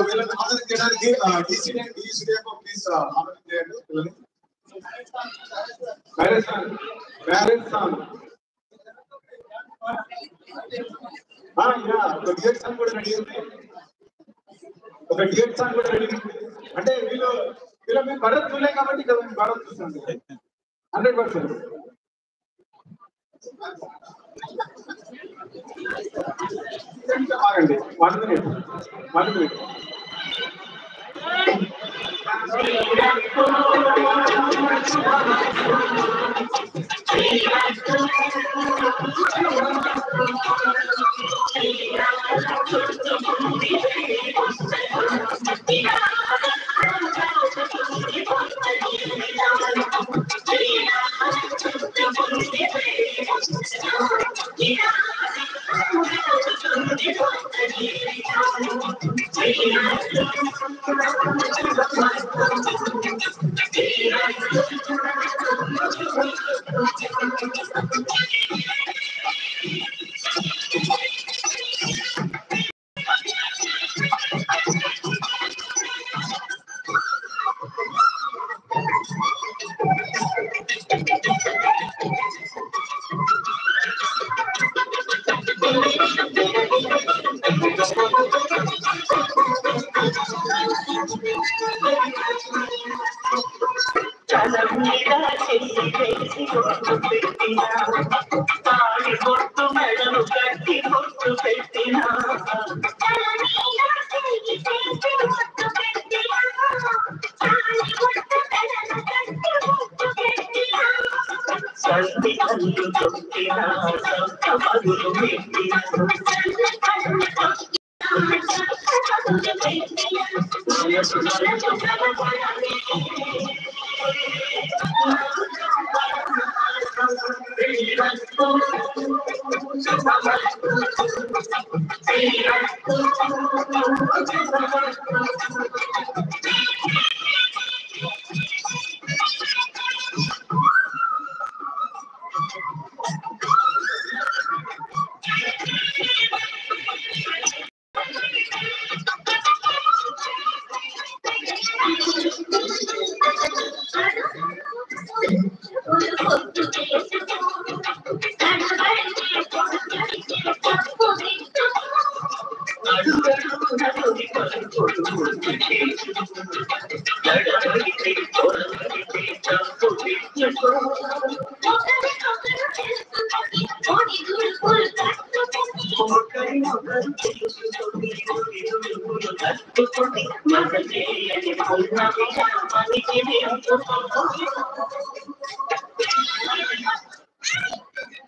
వీళ్ళని ఆర్డర్ చేయడానికి DCD please order చేయండి పిల్లలు. పేరెంట్స్ ఒక డిఎట్ సాంగ్ కూడా రెడీ ఉంది. ఒక డిఎట్ సాంగ్ కూడా రెడీ ఉంది. అంటే వీళ్ళు మేము భరత్ చూడలే కాబట్టి ఇక్కడ మేము భరత్ చూస్తాం 100%. ఆగండి 1 minute.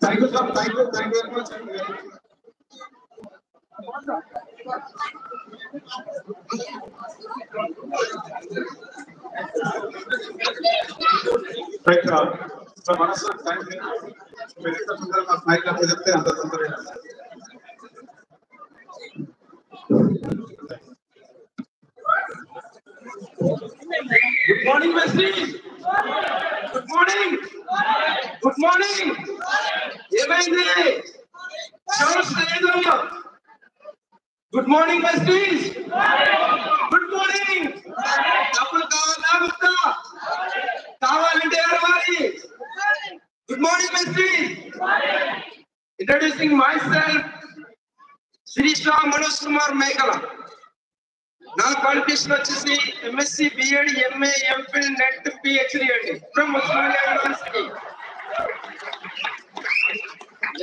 Thank you, sir. Thank you very much. Right, so Manas sir, thank you. Very thank mic आप देखते हैं अंदर अंदर. Good morning, Messi. Good morning. Good morning. ఏమైంది? Good morning, besties. Good morning. డబ్బులు కావాలా వద్దా? కావాలంటే ఎవరు? Good morning, besties. Introducing myself, Shri Manoj Kumar Meghala. నా క్వాలిఫికేషన్ వచ్చేసి MSc BEd MA MPhil NET PhD అండి ఫ్రమ్ ఉస్మానియా యూనివర్సిటీ.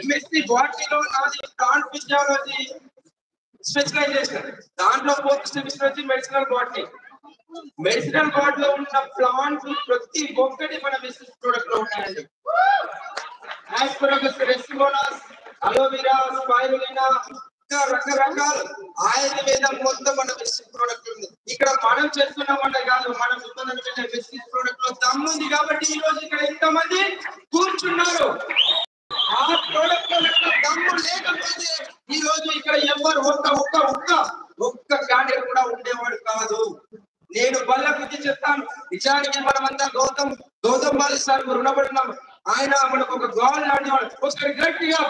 ఎంఎస్సి బాటనీలో నాది ప్లాంట్ ఫిజియాలజీ స్పెషలైజేషన్. దాంట్లో 4th సెమిస్టర్ వచ్చి మెడిసినల్ బాటనీ. మెడిసినల్ బాటనీ లో ఉన్న ప్లాంట్స్ ప్రతి ఒక్కటి మన బిజినెస్ ప్రొడక్ట్ లో ఉంటాయండి. ఆస్పరాగస్ రెసిమోనాస్, అలోవెరా, స్పైరులినా, రకరకాల ఆయుర్వేదం మొత్తం మన బిజినెస్ ప్రొడక్ట్ ఉంది. ఇక్కడ మనం చేస్తున్నామంటే కాదు, మనం బిజినెస్ ప్రొడక్ట్ లో దమ్ముంది కాబట్టి ఈ రోజు ఇక్కడ ఎంతమంది కూర్చున్నారు. ఆ ప్రొడక్ట్ దమ్ము లేకపోతే ఈ రోజు ఇక్కడ ఎవరు ఒక్క క్యాండిడేట్ కూడా ఉండేవాడు కాదు. నేను బల్ల బుద్ధి చెప్తాను. నిజానికి మనమంతా గౌతమ్ బాలి సార్ రుణపడినాం. ఆయన మనకు ఒక గాల్ లాంటి వాడు. ఒకసారి గట్టిగా